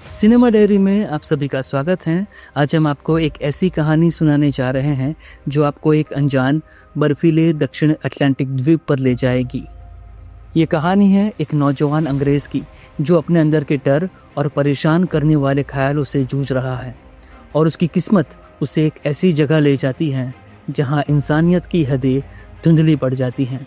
Cinema diary में आप सभी का स्वागत है। आज हम आपको एक ऐसी कहानी सुनाने जा रहे हैं जो आपको एक अनजान बर्फीले दक्षिण अटलांटिक द्वीप पर ले जाएगी। ये कहानी है एक नौजवान अंग्रेज की जो अपने अंदर के डर और परेशान करने वाले ख्यालों से जूझ रहा है और उसकी किस्मत उसे एक ऐसी जगह ले जाती है जहां इंसानियत की हदें धुंधली पड़ जाती हैं।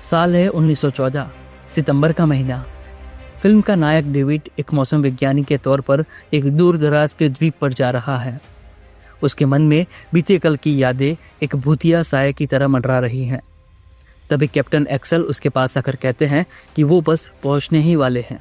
साल है 1914, सितंबर का महीना। फिल्म का नायक डेविड एक मौसम विज्ञानी के तौर पर एक दूर दराज के द्वीप पर जा रहा है। उसके मन में बीते कल की यादें एक भूतिया साए की तरह मंडरा रही हैं। तभी कैप्टन एक्सेल उसके पास आकर कहते हैं कि वो बस पहुंचने ही वाले हैं।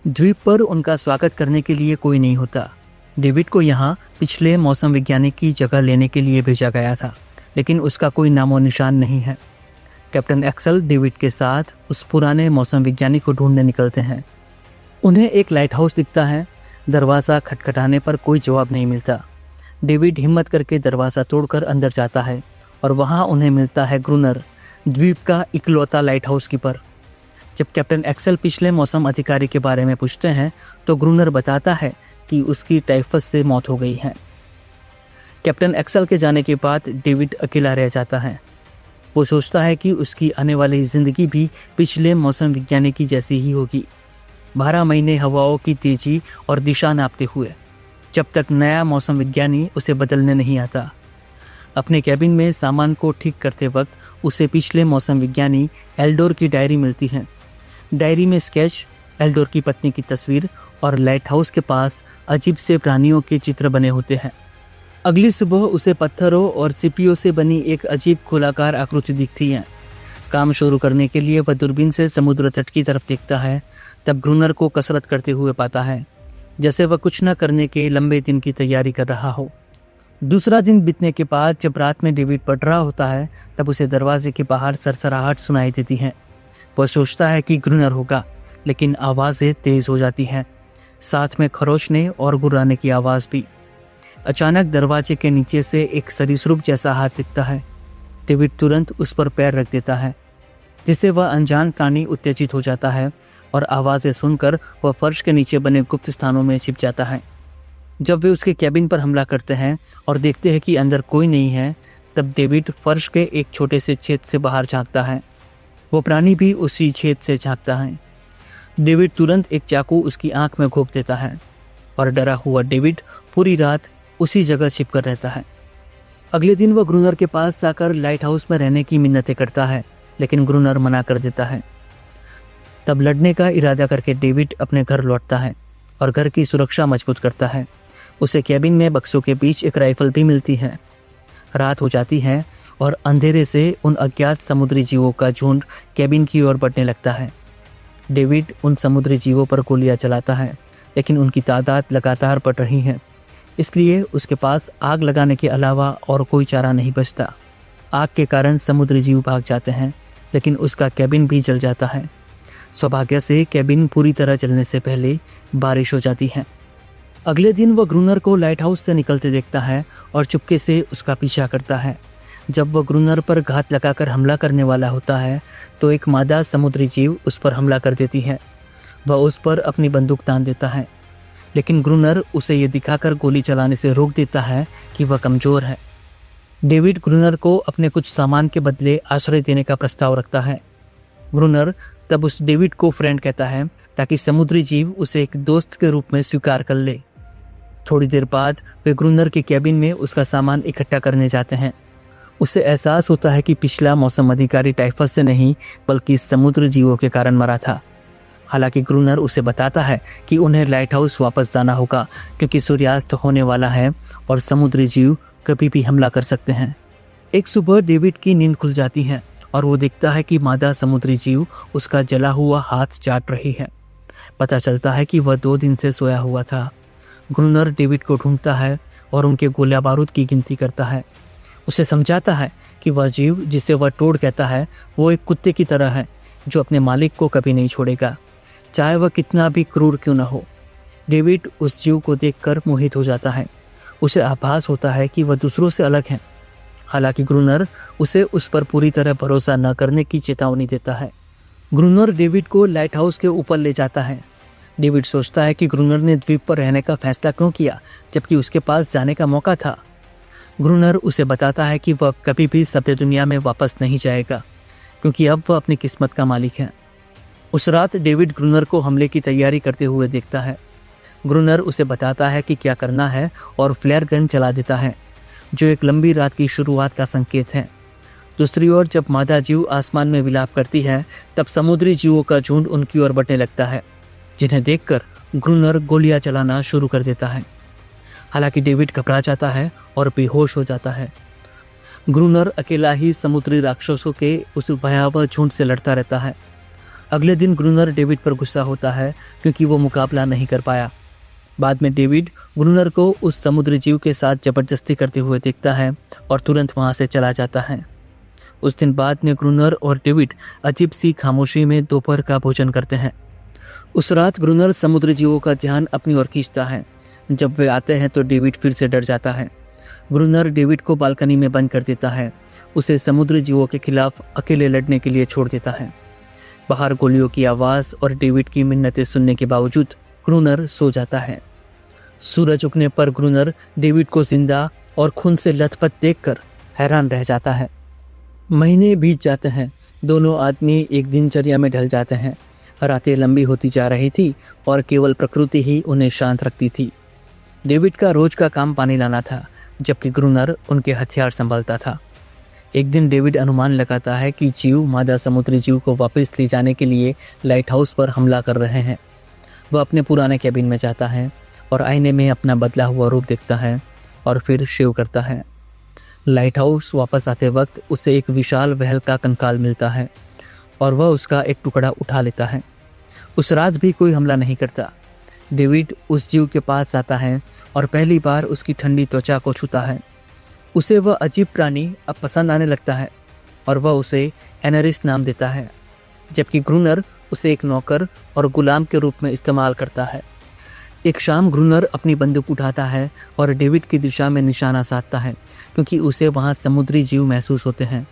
द्वीप पर उनका स्वागत करने के लिए कोई नहीं होता। डेविड को यहाँ पिछले मौसम विज्ञानी की जगह लेने के लिए भेजा गया था, लेकिन उसका कोई नामो निशान नहीं है। कैप्टन एक्सेल डेविड के साथ उस पुराने मौसम विज्ञानी को ढूंढने निकलते हैं। उन्हें एक लाइट हाउस दिखता है। दरवाज़ा खटखटाने पर कोई जवाब नहीं मिलता। डेविड हिम्मत करके दरवाज़ा तोड़कर अंदर जाता है और वहाँ उन्हें मिलता है ग्रूनर, द्वीप का इकलौता लाइट हाउस कीपर। जब कैप्टन एक्सेल पिछले मौसम अधिकारी के बारे में पूछते हैं तो ग्रूनर बताता है कि उसकी टाइफस से मौत हो गई है। कैप्टन एक्सेल के जाने के बाद डेविड अकेला रह जाता है। वो सोचता है कि उसकी आने वाली ज़िंदगी भी पिछले मौसम विज्ञानी की जैसी ही होगी। 12 महीने हवाओं की तेज़ी और दिशा नापते हुए, जब तक नया मौसम विज्ञानी उसे बदलने नहीं आता। अपने कैबिन में सामान को ठीक करते वक्त उसे पिछले मौसम विज्ञानी एल्डोर की डायरी मिलती है। डायरी में स्केच, एल्डोर की पत्नी की तस्वीर और लाइट हाउस के पास अजीब से प्राणियों के चित्र बने होते हैं। अगली सुबह उसे पत्थरों और सीपियों से बनी एक अजीब गोलाकार आकृति दिखती है। काम शुरू करने के लिए वह दूरबीन से समुद्र तट की तरफ देखता है। तब ग्रूनर को कसरत करते हुए पाता है, जैसे वह कुछ न करने के लंबे दिन की तैयारी कर रहा हो। दूसरा दिन बीतने के बाद जब रात में डेविड पढ़ रहा होता है तब उसे दरवाजे के बाहर सरसराहट सुनाई देती है। वह सोचता है कि ग्रूनर होगा, लेकिन आवाज़ें तेज हो जाती हैं, साथ में खरोचने और गुर्राने की आवाज़ भी। अचानक दरवाजे के नीचे से एक सरीसृप जैसा हाथ दिखता है। डेविड तुरंत उस पर पैर रख देता है, जिससे वह अनजान प्राणी उत्तेजित हो जाता है और आवाज़ें सुनकर वह फर्श के नीचे बने गुप्त स्थानों में छिप जाता है। जब वे उसके कैबिन पर हमला करते हैं और देखते हैं कि अंदर कोई नहीं है, तब डेविड फर्श के एक छोटे से छेद से बाहर झांकता है। वो प्राणी भी उसी छेद से झांकता है। डेविड तुरंत एक चाकू उसकी आंख में घोंप देता है और डरा हुआ डेविड पूरी रात उसी जगह छिपकर रहता है। अगले दिन वह ग्रूनर के पास जाकर लाइट हाउस में रहने की मिन्नतें करता है, लेकिन ग्रूनर मना कर देता है। तब लड़ने का इरादा करके डेविड अपने घर लौटता है और घर की सुरक्षा मजबूत करता है। उसे कैबिन में बक्सों के बीच एक राइफल भी मिलती है। रात हो जाती है और अंधेरे से उन अज्ञात समुद्री जीवों का झुंड कैबिन की ओर बढ़ने लगता है। डेविड उन समुद्री जीवों पर गोलियां चलाता है, लेकिन उनकी तादाद लगातार बढ़ रही है, इसलिए उसके पास आग लगाने के अलावा और कोई चारा नहीं बचता। आग के कारण समुद्री जीव भाग जाते हैं, लेकिन उसका कैबिन भी जल जाता है। सौभाग्य से कैबिन पूरी तरह जलने से पहले बारिश हो जाती है। अगले दिन वह ग्रूनर को लाइट हाउस से निकलते देखता है और चुपके से उसका पीछा करता है। जब वह ग्रूनर पर घात लगाकर हमला करने वाला होता है तो एक मादा समुद्री जीव उस पर हमला कर देती है। वह उस पर अपनी बंदूक तान देता है, लेकिन ग्रूनर उसे ये दिखाकर गोली चलाने से रोक देता है कि वह कमज़ोर है। डेविड ग्रूनर को अपने कुछ सामान के बदले आश्रय देने का प्रस्ताव रखता है। ग्रूनर तब उस डेविड को फ्रेंड कहता है ताकि समुद्री जीव उसे एक दोस्त के रूप में स्वीकार कर ले। थोड़ी देर बाद वे ग्रूनर के कैबिन में उसका सामान इकट्ठा करने जाते हैं। उसे एहसास होता है कि पिछला मौसम अधिकारी टाइफस से नहीं बल्कि समुद्री जीवों के कारण मरा था। हालांकि ग्रूनर उसे बताता है कि उन्हें लाइट हाउस वापस जाना होगा क्योंकि सूर्यास्त होने वाला है और समुद्री जीव कभी भी हमला कर सकते हैं। एक सुबह डेविड की नींद खुल जाती है और वो देखता है कि मादा समुद्री जीव उसका जला हुआ हाथ चाट रही है। पता चलता है कि वह 2 दिन से सोया हुआ था। ग्रूनर डेविड को ढूंढता है और उनके गोला बारूद की गिनती करता है। उसे समझाता है कि वह जीव जिसे वह टोड कहता है वो एक कुत्ते की तरह है जो अपने मालिक को कभी नहीं छोड़ेगा, चाहे वह कितना भी क्रूर क्यों न हो। डेविड उस जीव को देखकर मोहित हो जाता है। उसे आभास होता है कि वह दूसरों से अलग है। हालांकि ग्रूनर उसे उस पर पूरी तरह भरोसा न करने की चेतावनी देता है। ग्रूनर डेविड को लाइट हाउस के ऊपर ले जाता है। डेविड सोचता है कि ग्रुनर ने द्वीप पर रहने का फैसला क्यों किया जबकि उसके पास जाने का मौका था। ग्रुनर उसे बताता है कि वह कभी भी सभ्य दुनिया में वापस नहीं जाएगा क्योंकि अब वह अपनी किस्मत का मालिक है। उस रात डेविड ग्रुनर को हमले की तैयारी करते हुए देखता है। ग्रुनर उसे बताता है कि क्या करना है और फ्लेयर गन चला देता है, जो एक लंबी रात की शुरुआत का संकेत है। दूसरी ओर जब मादा जीव आसमान में विलाप करती है तब समुद्री जीवों का झुंड उनकी ओर बढ़ने लगता है, जिन्हें देखकर ग्रुनर गोलियां चलाना शुरू कर देता है। हालांकि डेविड घबरा जाता है और बेहोश हो जाता है। ग्रुनर अकेला ही समुद्री राक्षसों के उस भयावह झुंड से लड़ता रहता है। अगले दिन ग्रुनर डेविड पर गुस्सा होता है क्योंकि वो मुकाबला नहीं कर पाया। बाद में डेविड ग्रुनर को उस समुद्री जीव के साथ जबरदस्ती करते हुए देखता है और तुरंत वहां से चला जाता है। उस दिन बाद में ग्रुनर और डेविड अजीब सी खामोशी में दोपहर का भोजन करते हैं। उस रात ग्रुनर समुद्री जीवों का ध्यान अपनी ओर खींचता है। जब वे आते हैं तो डेविड फिर से डर जाता है। ग्रुनर डेविड को बालकनी में बंद कर देता है, उसे समुद्री जीवों के खिलाफ अकेले लड़ने के लिए छोड़ देता है। बाहर गोलियों की आवाज़ और डेविड की मिन्नतें सुनने के बावजूद ग्रुनर सो जाता है। सूरज उगने पर ग्रुनर डेविड को जिंदा और खून से लथपथ देखकर हैरान रह जाता है। महीने बीत जाते हैं। दोनों आदमी एक दिनचर्या में ढल जाते हैं। रातें लंबी होती जा रही थी और केवल प्रकृति ही उन्हें शांत रखती थी। डेविड का रोज का काम पानी लाना था, जबकि ग्रुनर उनके हथियार संभालता था। एक दिन डेविड अनुमान लगाता है कि जीव मादा समुद्री जीव को वापस ले जाने के लिए लाइट हाउस पर हमला कर रहे हैं। वह अपने पुराने कैबिन में जाता है और आईने में अपना बदला हुआ रूप देखता है और फिर शेव करता है। लाइट हाउस वापस आते वक्त उसे एक विशाल व्हेल का कंकाल मिलता है और वह उसका एक टुकड़ा उठा लेता है। उस रात भी कोई हमला नहीं करता। डेविड उस जीव के पास जाता है और पहली बार उसकी ठंडी त्वचा को छूता है। उसे वह अजीब प्राणी अब पसंद आने लगता है और वह उसे एनरिस नाम देता है, जबकि ग्रुनर उसे एक नौकर और गुलाम के रूप में इस्तेमाल करता है। एक शाम ग्रुनर अपनी बंदूक उठाता है और डेविड की दिशा में निशाना साधता है क्योंकि उसे वहां समुद्री जीव महसूस होते हैं।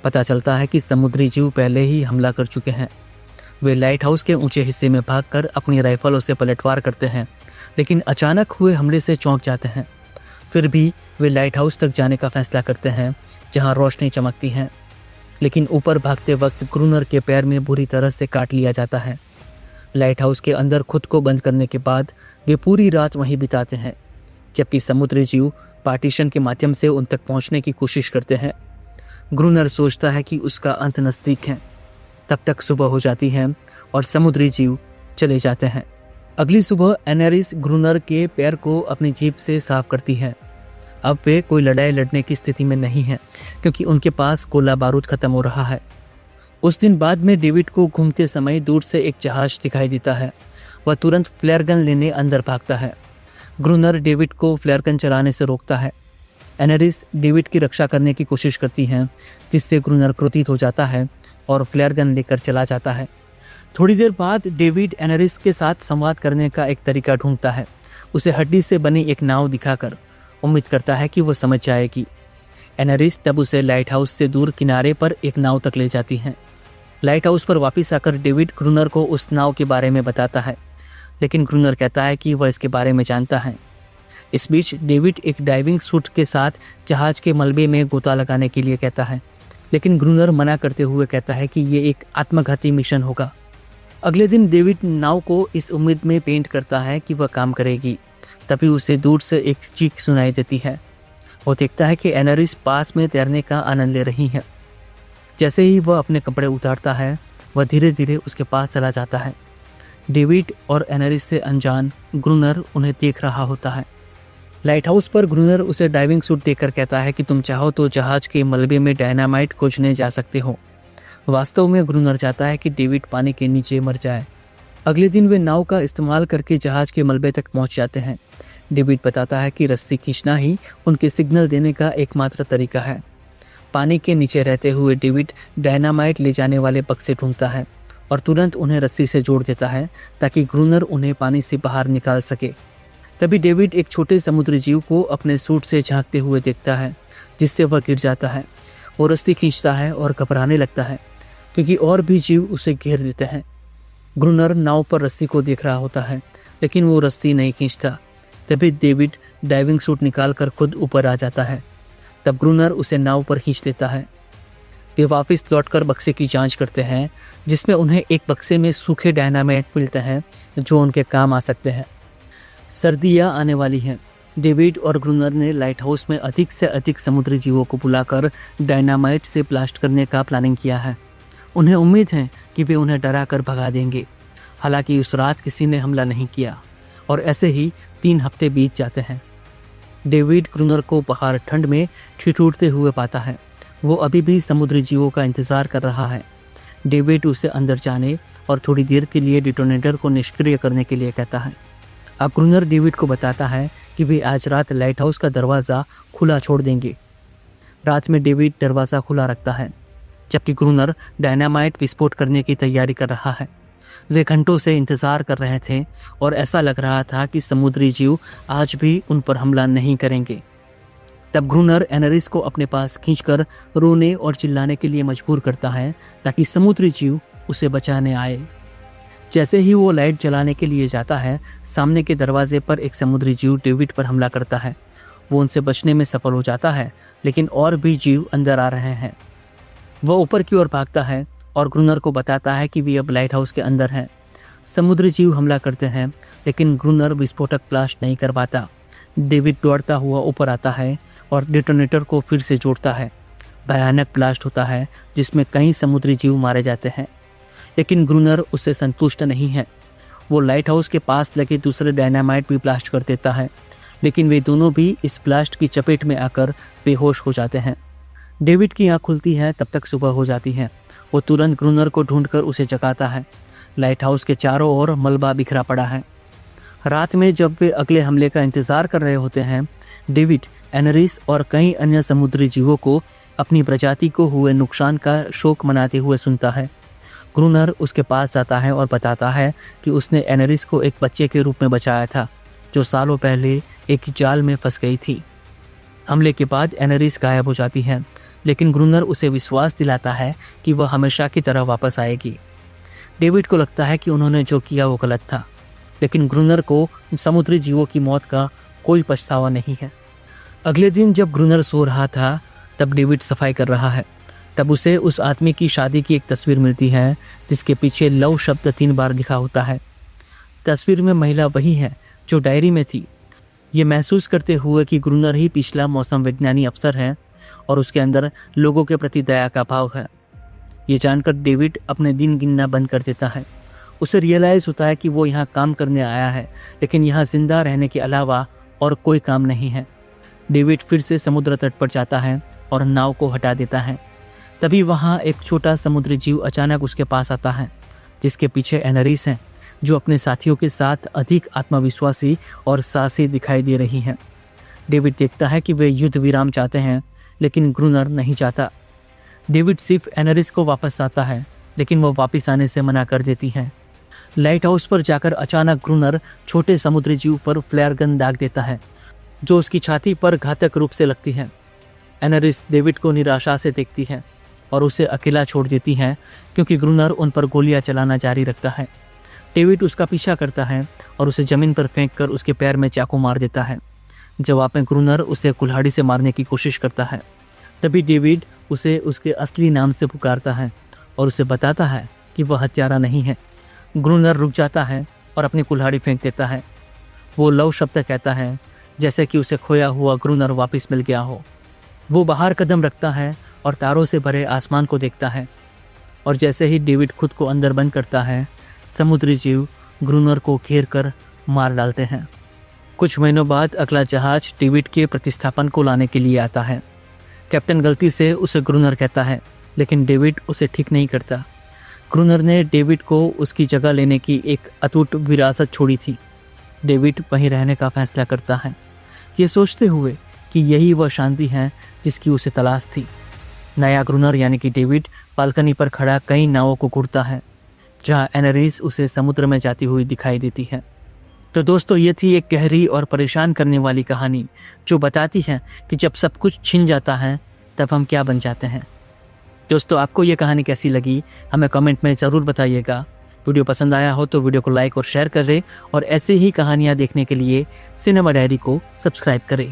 पता चलता है कि समुद्री जीव पहले ही हमला कर चुके हैं। वे लाइट हाउस के ऊंचे हिस्से में भागकर अपनी राइफलों से पलटवार करते हैं, लेकिन अचानक हुए हमले से चौंक जाते हैं। फिर भी वे लाइट हाउस तक जाने का फैसला करते हैं जहां रोशनी चमकती है, लेकिन ऊपर भागते वक्त ग्रुनर के पैर में बुरी तरह से काट लिया जाता है। लाइट हाउस के अंदर खुद को बंद करने के बाद वे पूरी रात वहीं बिताते हैं, जबकि समुद्री जीव पार्टीशन के माध्यम से उन तक पहुंचने की कोशिश करते हैं। ग्रुनर सोचता है कि उसका अंत नज़दीक है। तब तक सुबह हो जाती है और समुद्री जीव चले जाते हैं। अगली सुबह एनरिस ग्रुनर के पैर को अपनी जीभ से साफ करती है। अब वे कोई लड़ाई लड़ने की स्थिति में नहीं है क्योंकि उनके पास गोला बारूद खत्म हो रहा है। उस दिन बाद में डेविड को घूमते समय दूर से एक जहाज दिखाई देता है। वह तुरंत फ्लेयर गन लेने अंदर भागता है। ग्रुनर डेविड को फ्लेयर गन चलाने से रोकता है। एनरिस डेविड की रक्षा करने की कोशिश करती है, जिससे ग्रुनर क्रोधित हो जाता है और फ्लेयर गन लेकर चला जाता है। थोड़ी देर बाद डेविड एनरिस के साथ संवाद करने का एक तरीका ढूंढता है। उसे हड्डी से बनी एक नाव दिखाकर उम्मीद करता है कि वो समझ जाएगी। एनरिस तब उसे लाइट हाउस से दूर किनारे पर एक नाव तक ले जाती है। लाइट हाउस पर वापस आकर डेविड ग्रुनर को उस नाव के बारे में बताता है, लेकिन ग्रुनर कहता है कि वह इसके बारे में जानता है। इस बीच डेविड एक डाइविंग सूट के साथ जहाज के मलबे में गोता लगाने के लिए कहता है, लेकिन ग्रुनर मना करते हुए कहता है कि ये एक आत्मघाती मिशन होगा। अगले दिन डेविड नाव को इस उम्मीद में पेंट करता है कि वह काम करेगी। तभी उसे दूर से एक चीख सुनाई देती है। वो देखता है कि एनरिस पास में तैरने का आनंद ले रही है। जैसे ही वह अपने कपड़े उतारता है, वह धीरे धीरे उसके पास चला जाता है। डेविड और एनरिस से अनजान ग्रुनर उन्हें देख रहा होता है। लाइट हाउस पर ग्रुनर उसे डाइविंग सूट देकर कहता है कि तुम चाहो तो जहाज के मलबे में डायनामाइट खोजने जा सकते हो। वास्तव में ग्रुनर चाहता है कि डेविड पानी के नीचे मर जाए। अगले दिन वे नाव का इस्तेमाल करके जहाज के मलबे तक पहुंच जाते हैं। डेविड बताता है कि रस्सी खींचना ही उनके सिग्नल देने का एकमात्र तरीका है। पानी के नीचे रहते हुए डेविड डायनामाइट ले जाने वाले बक्से ढूंढता है और तुरंत उन्हें रस्सी से जोड़ देता है ताकि ग्रुनर उन्हें पानी से बाहर निकाल सके। तभी डेविड एक छोटे समुद्री जीव को अपने सूट से झांकते हुए देखता है, जिससे वह गिर जाता है। वो रस्सी खींचता है और घबराने लगता है क्योंकि और भी जीव उसे घेर लेते हैं। ग्रुनर नाव पर रस्सी को देख रहा होता है, लेकिन वो रस्सी नहीं खींचता। तभी डेविड डाइविंग सूट निकालकर खुद ऊपर आ जाता है। तब ग्रुनर उसे नाव पर खींच लेता है। वे वापस लौटकर बक्से की जांच करते हैं, जिसमें उन्हें एक बक्से में सूखे डायनामाइट मिलते हैं जो उनके काम आ सकते हैं। सर्दियाँ आने वाली हैं। डेविड और ग्रुनर ने लाइट हाउस में अधिक से अधिक समुद्री जीवों को बुलाकर डायनामाइट से ब्लास्ट करने का प्लानिंग किया है। उन्हें उम्मीद है कि वे उन्हें डरा कर भगा देंगे। हालांकि उस रात किसी ने हमला नहीं किया और ऐसे ही 3 हफ्ते बीत जाते हैं। डेविड ग्रुनर को बाहर ठंड में ठिठुरते हुए पाता है। वो अभी भी समुद्री जीवों का इंतजार कर रहा है। डेविड उसे अंदर जाने और थोड़ी देर के लिए डिटोनेटर को निष्क्रिय करने के लिए कहता है। अब ग्रुनर डेविड को बताता है कि वे आज रात लाइट हाउस का दरवाज़ा खुला छोड़ देंगे। रात में डेविड दरवाज़ा खुला रखता है, जबकि ग्रुनर डायनामाइट विस्फोट करने की तैयारी कर रहा है। वे घंटों से इंतज़ार कर रहे थे और ऐसा लग रहा था कि समुद्री जीव आज भी उन पर हमला नहीं करेंगे। तब ग्रुनर एनरिस को अपने पास खींचकर रोने और चिल्लाने के लिए मजबूर करता है ताकि समुद्री जीव उसे बचाने आए। जैसे ही वो लाइट जलाने के लिए जाता है, सामने के दरवाजे पर एक समुद्री जीव डेविड पर हमला करता है। वो उनसे बचने में सफल हो जाता है, लेकिन और भी जीव अंदर आ रहे हैं। वह ऊपर की ओर भागता है और ग्रुनर को बताता है कि वे अब लाइट हाउस के अंदर हैं। समुद्री जीव हमला करते हैं, लेकिन ग्रुनर विस्फोटक ब्लास्ट नहीं कर पाता। डेविड दौड़ता हुआ ऊपर आता है और डिटोनेटर को फिर से जोड़ता है। भयानक ब्लास्ट होता है जिसमें कई समुद्री जीव मारे जाते हैं, लेकिन ग्रुनर उससे संतुष्ट नहीं है। वो लाइट हाउस के पास लगे दूसरे डायनामाइट भी ब्लास्ट कर देता है, लेकिन वे दोनों भी इस ब्लास्ट की चपेट में आकर बेहोश हो जाते हैं। डेविड की आँख खुलती है, तब तक सुबह हो जाती है। वो तुरंत ग्रुनर को ढूंढकर उसे जगाता है। लाइट हाउस के चारों ओर मलबा बिखरा पड़ा है। रात में जब वे अगले हमले का इंतजार कर रहे होते हैं, डेविड एनरिस और कई अन्य समुद्री जीवों को अपनी प्रजाति को हुए नुकसान का शोक मनाते हुए सुनता है। ग्रुनर उसके पास जाता है और बताता है कि उसने एनरिस को एक बच्चे के रूप में बचाया था, जो सालों पहले एक जाल में फंस गई थी। हमले के बाद एनरिस गायब हो जाती है, लेकिन ग्रुनर उसे विश्वास दिलाता है कि वह हमेशा की तरह वापस आएगी। डेविड को लगता है कि उन्होंने जो किया वो गलत था, लेकिन ग्रुनर को समुद्री जीवों की मौत का कोई पछतावा नहीं है। अगले दिन जब ग्रुनर सो रहा था, तब डेविड सफाई कर रहा है। तब उसे उस आदमी की शादी की एक तस्वीर मिलती है जिसके पीछे लव शब्द 3 बार लिखा होता है। तस्वीर में महिला वही है जो डायरी में थी। ये महसूस करते हुए कि ग्रुनर ही पिछला मौसम विज्ञानी अफसर है और उसके अंदर लोगों के प्रति दया का भाव है। ये जानकर डेविड अपने दिन गिनना बंद कर देता है। उसे रियलाइज़ होता है कि वो यहाँ काम करने आया है, लेकिन यहाँ जिंदा रहने के अलावा और कोई काम नहीं है। डेविड फिर से समुद्र तट पर जाता है और नाव को हटा देता है। तभी वहाँ एक छोटा समुद्री जीव अचानक उसके पास आता है, जिसके पीछे एनरिस है, जो अपने साथियों के साथ अधिक आत्मविश्वासी और साहसी दिखाई दे रही हैं। डेविड देखता है कि वे युद्ध विराम चाहते हैं, लेकिन ग्रुनर नहीं चाहता। डेविड सिर्फ एनरिस को वापस आता है, लेकिन वो वापस आने से मना कर देती है। लाइट हाउस पर जाकर अचानक ग्रुनर छोटे समुद्री जीव पर फ्लेयर गन दाग देता है, जो उसकी छाती पर घातक रूप से लगती है। एनरिस डेविड को निराशा से देखती है और उसे अकेला छोड़ देती है, क्योंकि ग्रुनर उन पर गोलियां चलाना जारी रखता है। डेविड उसका पीछा करता है और उसे जमीन पर फेंककर उसके पैर में चाकू मार देता है। जवाब में ग्रुनर उसे कुल्हाड़ी से मारने की कोशिश करता है। तभी डेविड उसे उसके असली नाम से पुकारता है और उसे बताता है कि वह हत्यारा नहीं है। ग्रुनर रुक जाता है और अपनी कुल्हाड़ी फेंक देता है। वो लव शब्द कहता है, जैसे कि उसे खोया हुआ ग्रुनर वापस मिल गया हो। वो बाहर कदम रखता है और तारों से भरे आसमान को देखता है, और जैसे ही डेविड खुद को अंदर बंद करता है, समुद्री जीव ग्रुनर को घेर कर मार डालते हैं। कुछ महीनों बाद अगला जहाज डेविड के प्रतिस्थापन को लाने के लिए आता है। कैप्टन गलती से उसे ग्रुनर कहता है, लेकिन डेविड उसे ठीक नहीं करता। ग्रुनर ने डेविड को उसकी जगह लेने की एक अटूट विरासत छोड़ी थी। डेविड वहीं रहने का फैसला करता है, ये सोचते हुए कि यही वह शांति है जिसकी उसे तलाश थी। नया ग्रुनर यानी कि डेविड बालकनी पर खड़ा कई नावों को घूरता है, जहां एनरिस उसे समुद्र में जाती हुई दिखाई देती है। तो दोस्तों, ये थी एक गहरी और परेशान करने वाली कहानी, जो बताती है कि जब सब कुछ छिन जाता है तब हम क्या बन जाते हैं। दोस्तों, आपको ये कहानी कैसी लगी हमें कमेंट में ज़रूर बताइएगा। वीडियो पसंद आया हो तो वीडियो को लाइक और शेयर करें और ऐसे ही कहानियाँ देखने के लिए सिनेमा डायरी को सब्सक्राइब करें।